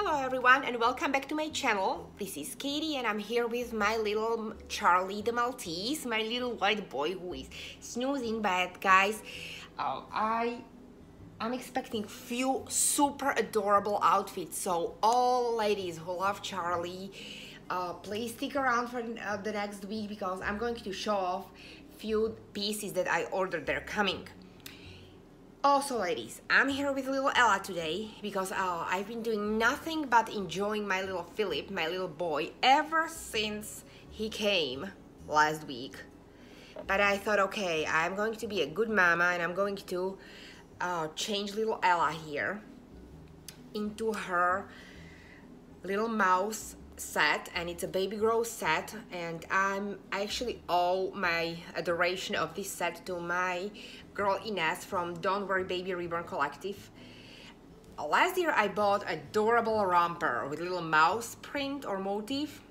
Hello everyone and welcome back to my channel. This is Katie and I'm here with my little Charlie the Maltese, my little white boy who is snoozing bad, guys. I'm expecting few super adorable outfits, so all ladies who love Charlie, please stick around for the next week because I'm going to show off few pieces that I ordered. They're coming. Also, ladies, I'm here with little Ella today because I've been doing nothing but enjoying my little Philip, my little boy, ever since he came last week. But I thought, okay, I'm going to be a good mama and I'm going to change little Ella here into her little mouse set, and it's a baby grow set, and I actually owe my adoration of this set to my girl Ines from Don't Worry Baby Reborn Collective. Last year I bought a adorable romper with little mouse print or motif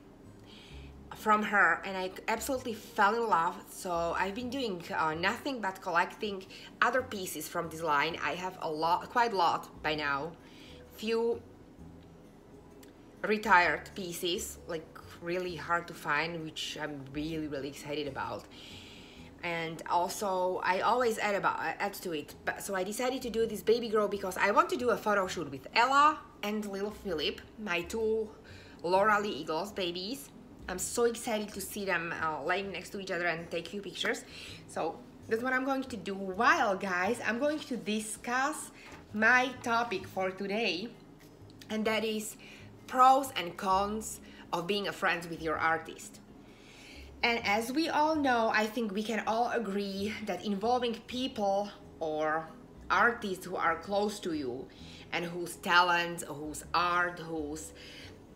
from her and I absolutely fell in love, so I've been doing nothing but collecting other pieces from this line. I have quite a lot by now, few retired pieces, like really hard to find, which I'm really excited about. And also I always add to it, but so I decided to do this baby grow because I want to do a photo shoot with Ella and little Philip, my two Esme Eagles babies. I'm so excited to see them laying next to each other and take few pictures. So that's what I'm going to do. While, guys, I'm going to discuss my topic for today, and that is pros and cons of being a friend with your artist. And as we all know, I think we can all agree that involving people or artists who are close to you and whose talents, whose art, whose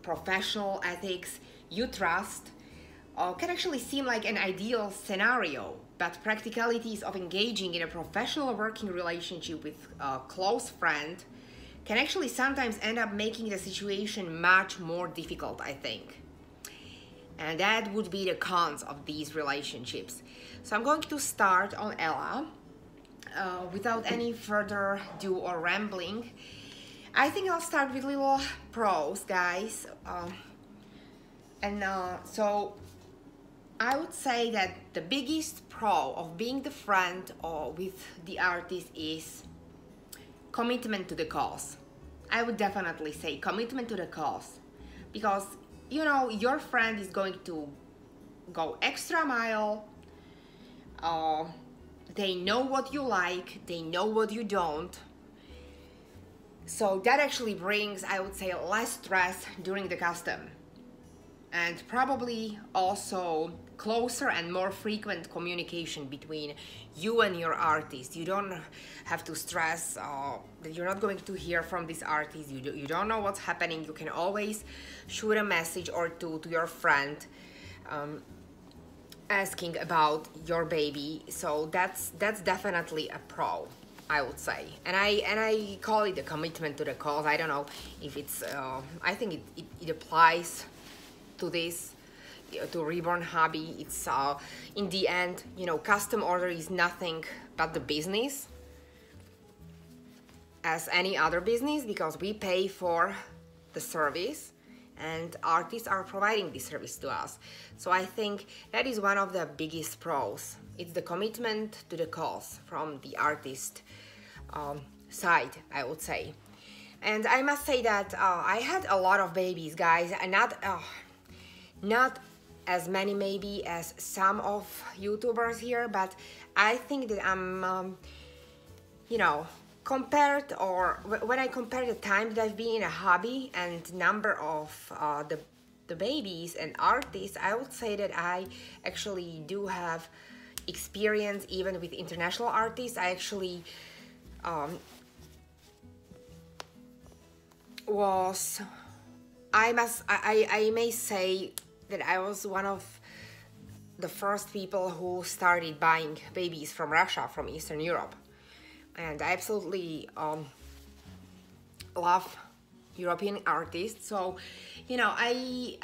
professional ethics you trust can actually seem like an ideal scenario, but practicalities of engaging in a professional working relationship with a close friend can actually sometimes end up making the situation much more difficult, I think. And that would be the cons of these relationships. So I'm going to start on Ella without any further ado or rambling. I think I'll start with little pros, guys. So I would say that the biggest pro of being the friend with the artist is commitment to the cause. I would definitely say commitment to the cause, because you know your friend is going to go extra mile. They know what you like, they know what you don't, so that actually brings, I would say, less stress during the custom, and probably also closer and more frequent communication between you and your artist. You don't have to stress that you're not going to hear from this artist. You don't know what's happening. You can always shoot a message or two to your friend asking about your baby. So that's definitely a pro, I would say. And I call it a commitment to the cause. I don't know if it's I think it applies to this, to Reborn Hobby. It's in the end, you know, custom order is nothing but the business as any other business, because we pay for the service and artists are providing this service to us. So I think that is one of the biggest pros. It's the commitment to the cause from the artist side, I would say. And I must say that I had a lot of babies, guys, and not as many maybe as some of YouTubers here, but I think that I'm, you know, when I compare the time that I've been in a hobby and number of the babies and artists, I would say that I actually do have experience even with international artists. I actually I may say that I was one of the first people who started buying babies from Russia, from Eastern Europe. And I absolutely love European artists. So, you know, I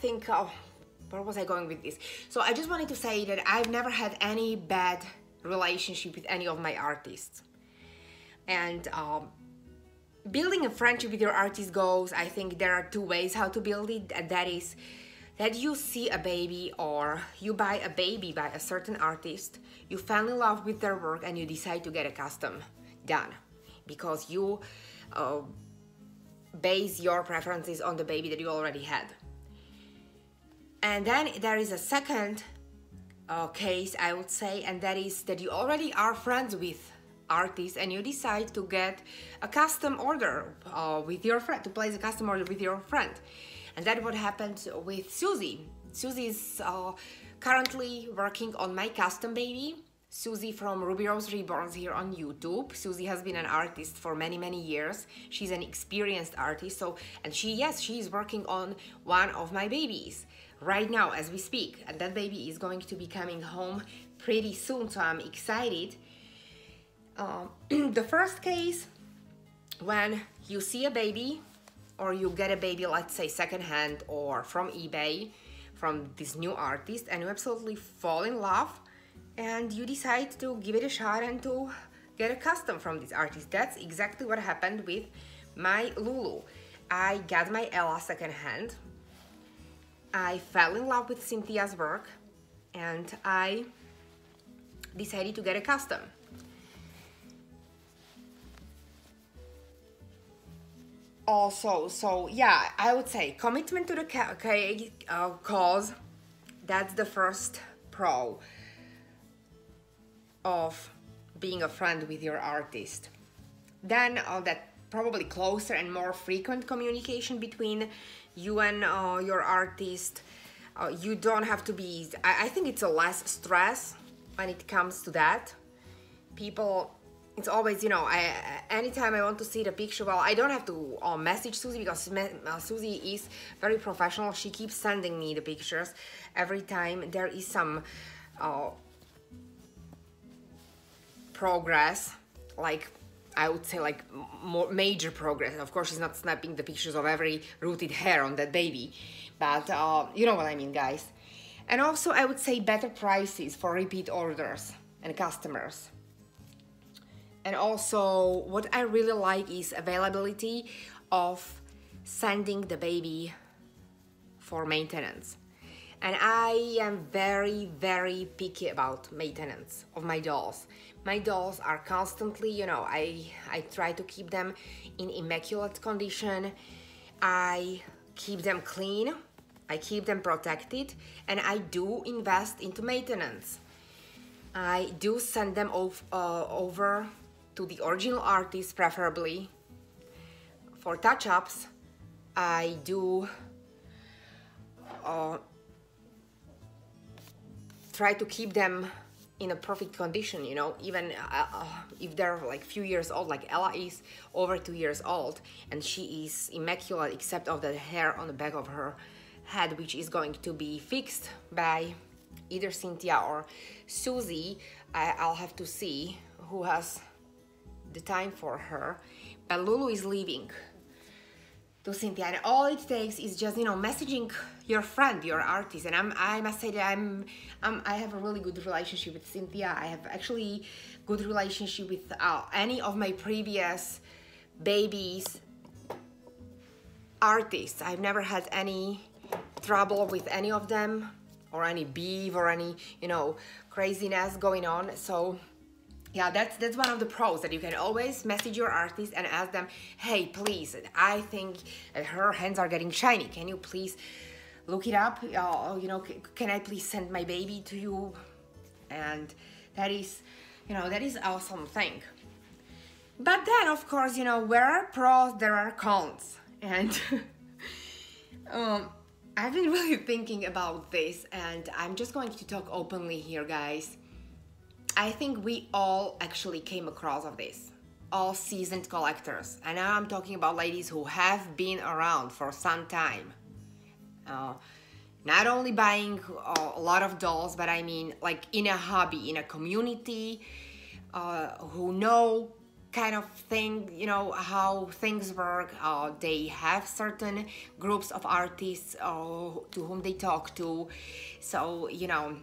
think, where was I going with this? So I just wanted to say that I've never had any bad relationship with any of my artists. And building a friendship with your artist goes, I think there are two ways how to build it, and that is that you see a baby or you buy a baby by a certain artist, you fell in love with their work, and you decide to get a custom done because you base your preferences on the baby that you already had. And then there is a second case, I would say, and that is that you already are friends with artists and you decide to get a custom order with your friend, to place a custom order with your friend. And that's what happened with Susie. Susie is currently working on my custom baby. Susie from Ruby Rose Reborns here on YouTube. Susie has been an artist for many years. She's an experienced artist, and she is working on one of my babies right now as we speak, and that baby is going to be coming home pretty soon, so I'm excited. The first case, when you see a baby or you get a baby, let's say secondhand or from eBay, from this new artist, and you absolutely fall in love and you decide to give it a shot and to get a custom from this artist. That's exactly what happened with my Lulu. I got my Ella secondhand. I fell in love with Cynthia's work and I decided to get a custom. Also, so yeah, I would say commitment to the cause, that's the first pro of being a friend with your artist. Then that probably closer and more frequent communication between you and your artist. You don't have to be, I think it's a less stress when it comes to that. People, it's always, you know, anytime I want to see the picture, well, I don't have to message Susie because Susie is very professional. She keeps sending me the pictures every time there is some progress, like I would say like more major progress. Of course, she's not snapping the pictures of every rooted hair on that baby, but you know what I mean, guys. And also I would say better prices for repeat orders and customers. And also what I really like is availability of sending the baby for maintenance. And I am very picky about maintenance of my dolls. My dolls are constantly, you know, I try to keep them in immaculate condition. I keep them clean, I keep them protected, and I do invest into maintenance. I do send them over to the original artist, preferably. For touch-ups, I do try to keep them in a perfect condition, you know, even if they're like few years old, like Ella is over 2 years old and she is immaculate except of the hair on the back of her head, which is going to be fixed by either Cynthia or Susie. I'll have to see who has the time for her, but Lulu is leaving to Cynthia, and all it takes is just, you know, messaging your friend, your artist. And I must say that I have a really good relationship with Cynthia. I have actually good relationship with any of my previous babies artists. I've never had any trouble with any of them, or any beef, or any, you know, craziness going on. So yeah, that's one of the pros, that you can always message your artist and ask them, hey, please, I think her hands are getting shiny. Can you please look it up? You know, can I please send my baby to you? And that is, you know, that is awesome thing. But then, of course, you know, where are pros, there are cons. And I've been really thinking about this, and I'm just going to talk openly here, guys. I think we all actually came across of this, all seasoned collectors. And now I'm talking about ladies who have been around for some time. Not only buying a lot of dolls, but I mean like in a hobby, in a community, who know kind of thing, you know, how things work. They have certain groups of artists to whom they talk to. So, you know,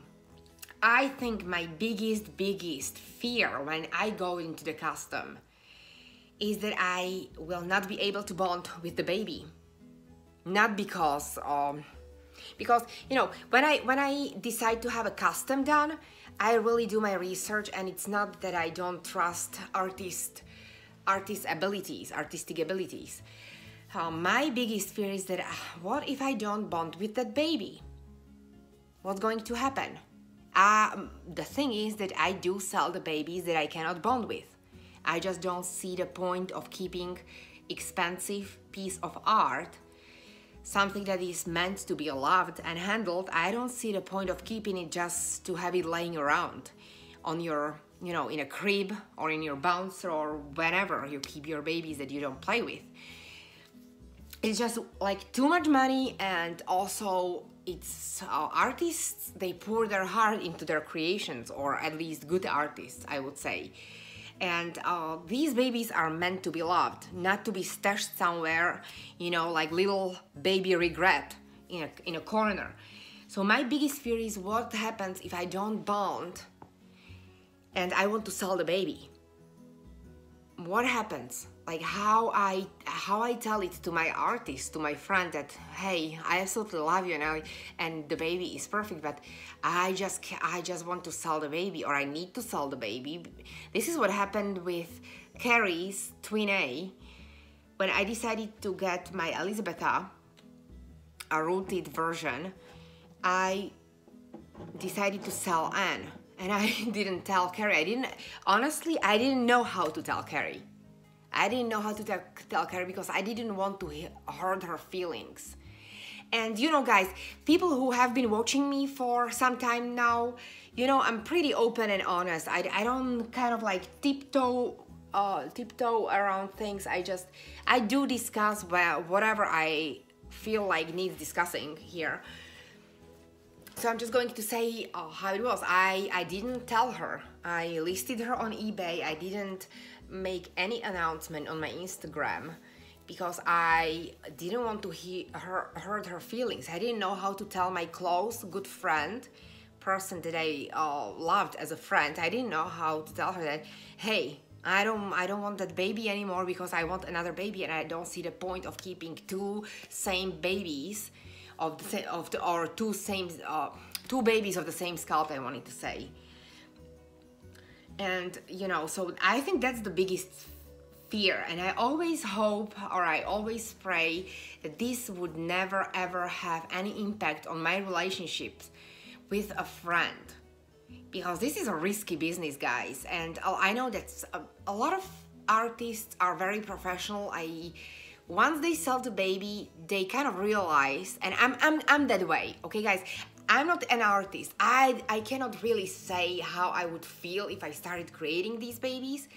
I think my biggest fear when I go into the custom is that I will not be able to bond with the baby. Not because you know, when I decide to have a custom done, I really do my research, and it's not that I don't trust artistic abilities. My biggest fear is that what if I don't bond with that baby? What's going to happen? The thing is that I do sell the babies that I cannot bond with. I just don't see the point of keeping expensive piece of art, something that is meant to be loved and handled. I don't see the point of keeping it just to have it laying around on your, you know, in a crib or in your bouncer or whenever you keep your babies that you don't play with. It's just like too much money, and also it's artists, they pour their heart into their creations, or at least good artists, I would say. And these babies are meant to be loved, not to be stashed somewhere, you know, like little baby regret in a corner. So my biggest fear is what happens if I don't bond and I want to sell the baby. What happens? Like how I tell it to my artist, to my friend, that hey, I absolutely love you now, and the baby is perfect, but I just want to sell the baby, or I need to sell the baby. This is what happened with Carrie's twin A. When I decided to get my Elisabetta, a rooted version, I decided to sell Anne, and I didn't tell Carrie. Honestly, I didn't know how to tell Carrie. I didn't know how to tell Carrie because I didn't want to hurt her feelings. And you know, guys, people who have been watching me for some time now, you know, I'm pretty open and honest. I don't kind of like tiptoe around things. I do discuss whatever I feel like needs discussing here. So I'm just going to say how it was. I didn't tell her. I listed her on eBay. I didn't make any announcement on my Instagram because I didn't want to hurt her feelings. I didn't know how to tell my close, good friend, person that I loved as a friend. I didn't know how to tell her that, hey, I don't want that baby anymore because I want another baby, and I don't see the point of keeping two same babies two babies of the same scalp, I wanted to say. And you know, so I think that's the biggest fear, and I always hope, or I always pray, that this would never ever have any impact on my relationships with a friend, because this is a risky business, guys. And I know that a lot of artists are very professional. Once they sell the baby, they kind of realize, and I'm that way, okay, guys? I'm not an artist. I cannot really say how I would feel if I started creating these babies,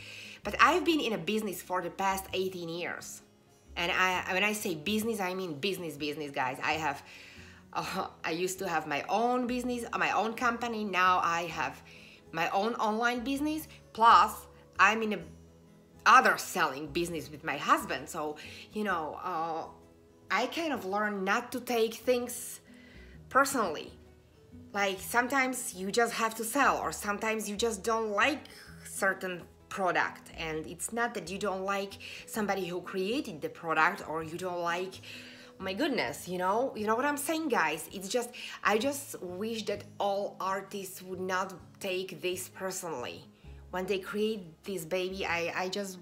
but I've been in a business for the past 18 years. And when I say business, I mean business, guys. I used to have my own business, my own company. Now I have my own online business. Plus, I'm in a other selling business with my husband. So, you know, I kind of learned not to take things personally. Like sometimes you just have to sell, or sometimes you just don't like certain product, and it's not that you don't like somebody who created the product, or you don't like, oh my goodness, you know what I'm saying, guys? It's just, I just wish that all artists would not take this personally when they create this baby. I just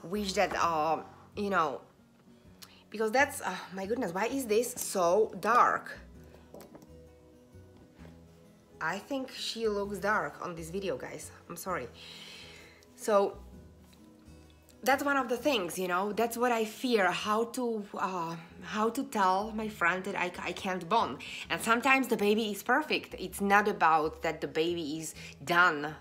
wish that you know, because that's my goodness, why is this so dark? I think she looks dark on this video, guys. I'm sorry. So that's one of the things, you know, that's what I fear, how to tell my friend that I can't bond. And sometimes the baby is perfect. It's not about that the baby is done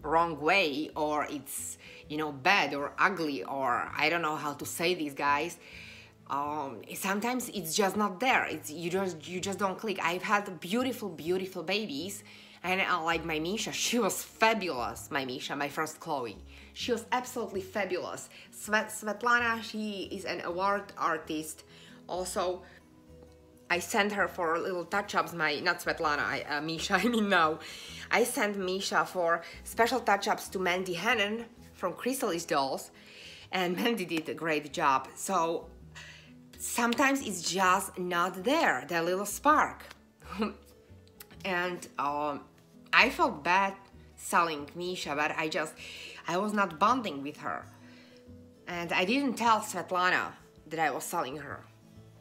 wrong way, or it's, you know, bad or ugly, or I don't know how to say this, guys. Sometimes it's just not there. You just don't click. I've had beautiful babies, and like my Misha, she was fabulous. My Misha, my first Chloe, she was absolutely fabulous. Svetlana, she is an award artist. Also, I sent her for little touch-ups. Not Svetlana, Misha. I mean now, I sent Misha for special touch-ups to Mandy Hannon from Chrysalis Dolls. and Mandy did a great job. So sometimes it's just not there, that little spark. And I felt bad selling Misha, but I was not bonding with her. And I didn't tell Svetlana that I was selling her.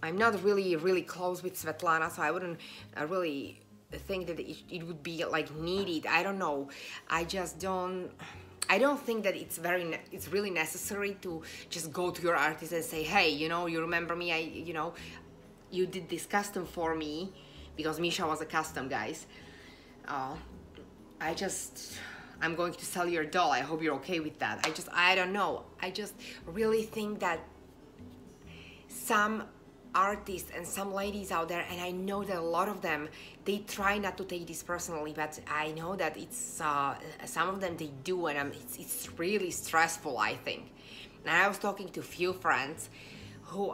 I'm not really close with Svetlana, so I wouldn't really think that it would be like needed. I don't know. I don't think that it's really necessary to just go to your artist and say, hey, you know, you remember me, you did this custom for me, because Misha was a custom, guys. I'm going to sell your doll. I hope you're okay with that. I don't know. I just really think that some artists and some ladies out there, and I know that a lot of them, they try not to take this personally, but I know that it's some of them they do, and it's really stressful, I think. And I was talking to a few friends who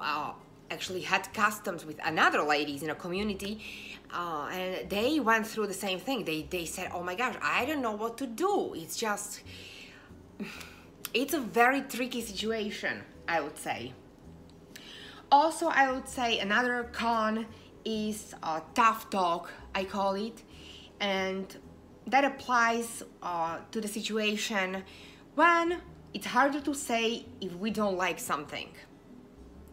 actually had customs with another ladies in a community, and they went through the same thing. They said, oh my gosh, I don't know what to do. It's a very tricky situation, I would say. Also, I would say another con is tough talk, I call it, and that applies to the situation when it's harder to say if we don't like something.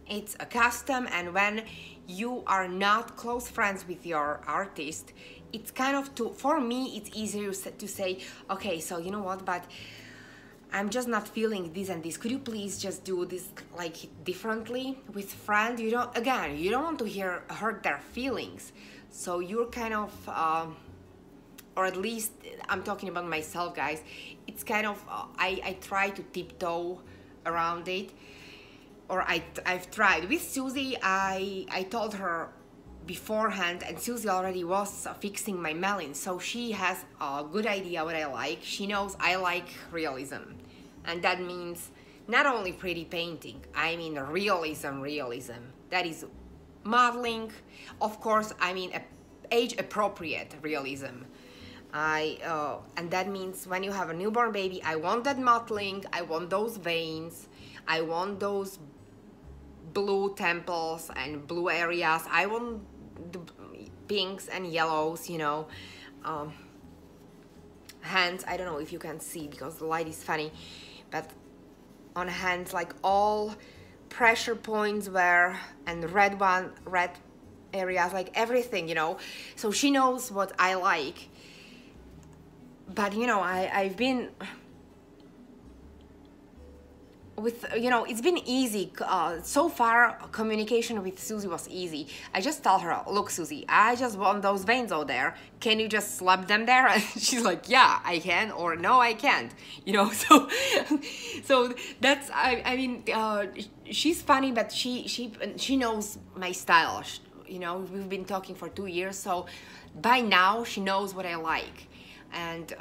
It's a custom, and when you are not close friends with your artist, it's kind of for me, it's easier to say, okay, so you know what, but I'm just not feeling this and this. Could you please just do this like differently with friend? You don't want to hurt their feelings. So you're kind of, or at least I'm talking about myself, guys. It's kind of, I try to tiptoe around it, or I've tried. With Susie, I told her beforehand, and Susie already was fixing my melon, so she has a good idea what I like. She knows I like realism, and that means not only pretty painting, I mean realism. That is modeling, of course, I mean age appropriate realism. And that means when you have a newborn baby, I want that mottling, I want those veins, I want those blue temples and blue areas, I want the pinks and yellows, you know. Hands, I don't know if you can see because the light is funny, but on hands, like all pressure points and red areas, like everything, you know. So she knows what I like. But you know, I've been with, you know, it's been easy. So far, communication with Susie was easy. I just tell her, look, Susie, I just want those veins out there. Can you just slap them there? And she's like, yeah, I can, or no, I can't. You know, so that's, I mean, she's funny, but she knows my style. You know, we've been talking for 2 years, so by now she knows what I like. And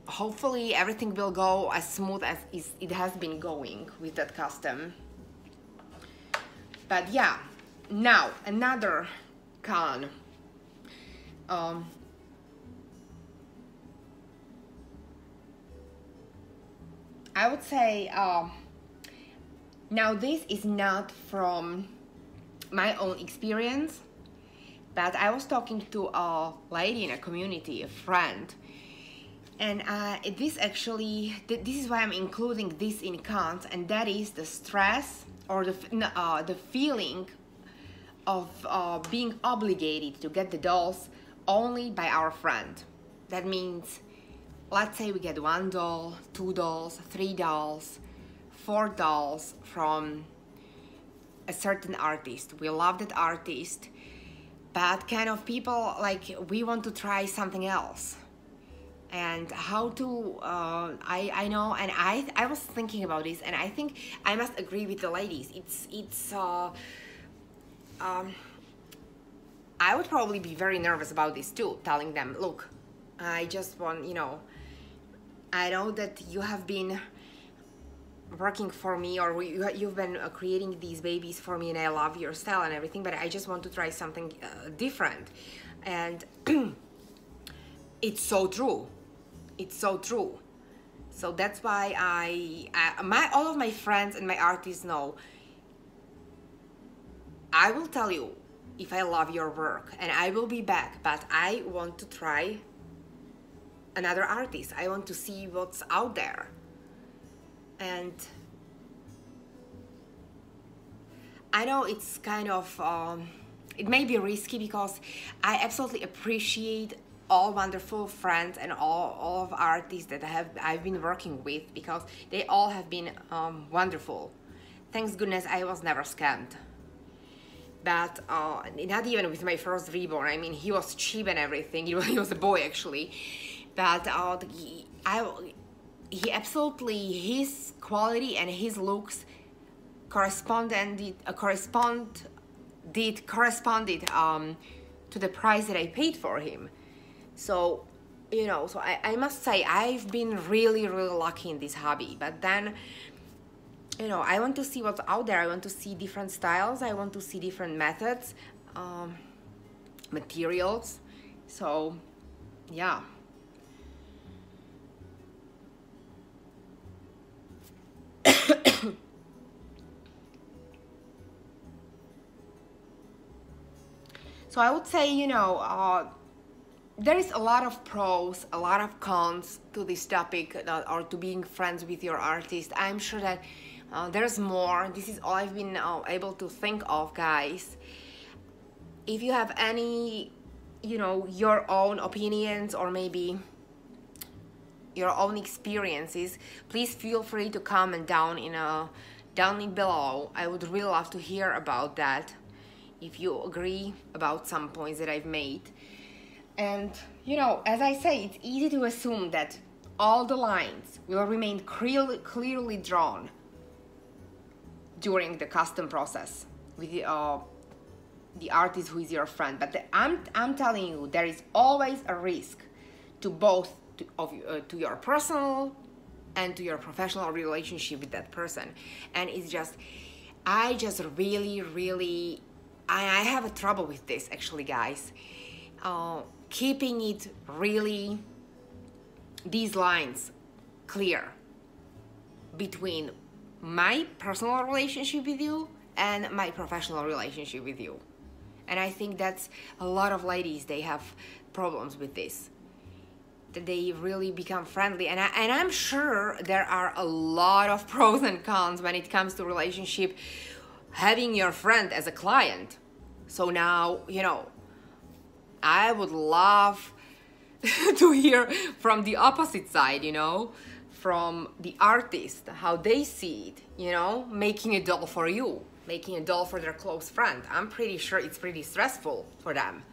hopefully everything will go as smooth as it has been going with that custom. But yeah, now another con. I would say, now this is not from my own experience, but I was talking to a lady in a community, a friend, and this is why I'm including this in cons, and that is the stress or the feeling of being obligated to get the dolls only by our friend. That means, let's say we get 1 doll, 2 dolls, 3 dolls, 4 dolls from a certain artist. We love that artist, but kind of people, like, we want to try something else. And how to, I know, and I was thinking about this, and I think I must agree with the ladies. I would probably be very nervous about this too, telling them, look, I just want, you know, I know that you have been working for me, or you've been creating these babies for me, and I love your style and everything, but I just want to try something different. And it's so true. It's so true. So that's why all of my friends and my artists know, I will tell you if I love your work and I will be back, but I want to try another artist. I want to see what's out there. And I know it's kind of, it may be risky because I absolutely appreciate all wonderful friends and all of artists that I've been working with, because they all have been wonderful. Thanks goodness I was never scammed. But not even with my first Reborn. I mean, he was cheap and everything. He was a boy actually, but he absolutely, his quality and his looks corresponded to the price that I paid for him. So, you know, so I must say I've been really lucky in this hobby. But then, you know, I want to see what's out there. I want to see different styles. I want to see different methods, materials. So, yeah. So I would say, you know, there is a lot of pros, a lot of cons to this topic, or to being friends with your artist. I'm sure that there's more. This is all I've been able to think of, guys. If you have any, you know, your own opinions or maybe your own experiences, please feel free to comment down below. I would really love to hear about that, if you agree about some points that I've made. And, you know, as I say, it's easy to assume that all the lines will remain clearly drawn during the custom process with the artist who is your friend. But I'm telling you, there is always a risk to both to your personal and to your professional relationship with that person. And it's just, I just really I have a trouble with this actually, guys. Keeping it really, these lines clear between my personal relationship with you and my professional relationship with you. And I think that's a lot of ladies, they have problems with this, that they really become friendly. And I'm sure there are a lot of pros and cons when it comes to relationship, having your friend as a client. So now, you know, I would love to hear from the opposite side, you know, from the artist, how they see it, you know, making a doll for you, making a doll for their close friend. I'm pretty sure it's pretty stressful for them,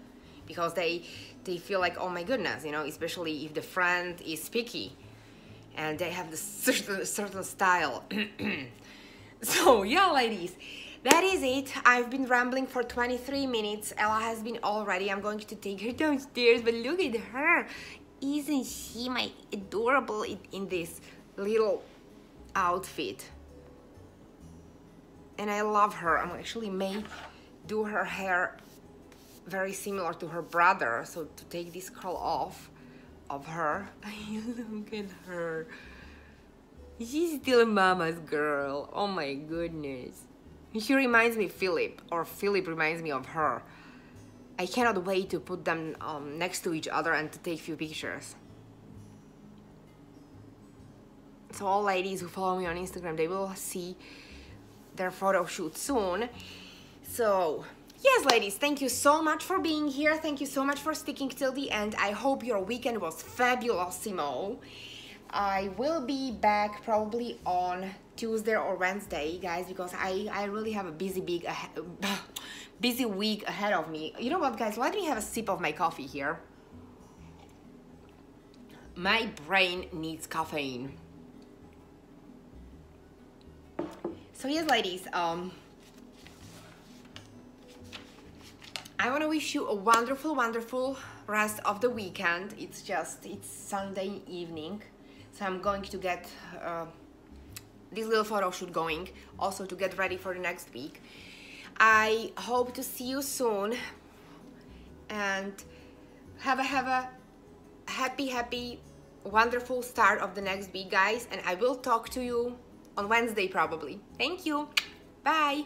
because they feel like, oh my goodness, you know, especially if the friend is picky and they have the certain style. So yeah, ladies, that is it. I've been rambling for 23 minutes. Ella has been all ready. I'm going to take her downstairs, but look at her. Isn't she my adorable in this little outfit? And I love her. I actually may do her hair very similar to her brother. So to take this curl off of her. Look at her. She's still a mama's girl. Oh my goodness. She reminds me of Philip, or Philip reminds me of her. I cannot wait to put them next to each other and to take a few pictures. So all ladies who follow me on Instagram, they will see their photo shoot soon. So yes, ladies, thank you so much for being here. Thank you so much for sticking till the end. I hope your weekend was fabulosimo. I will be back probably on Tuesday or Wednesday, guys, because I really have a busy week ahead of me. You know what, guys? Let me have a sip of my coffee here. My brain needs caffeine. So yes, ladies, I want to wish you a wonderful rest of the weekend. It's Sunday evening. So I'm going to get this little photo shoot going, also to get ready for the next week. I hope to see you soon, and have a happy wonderful start of the next week, guys, and I will talk to you on Wednesday probably. Thank you. Bye.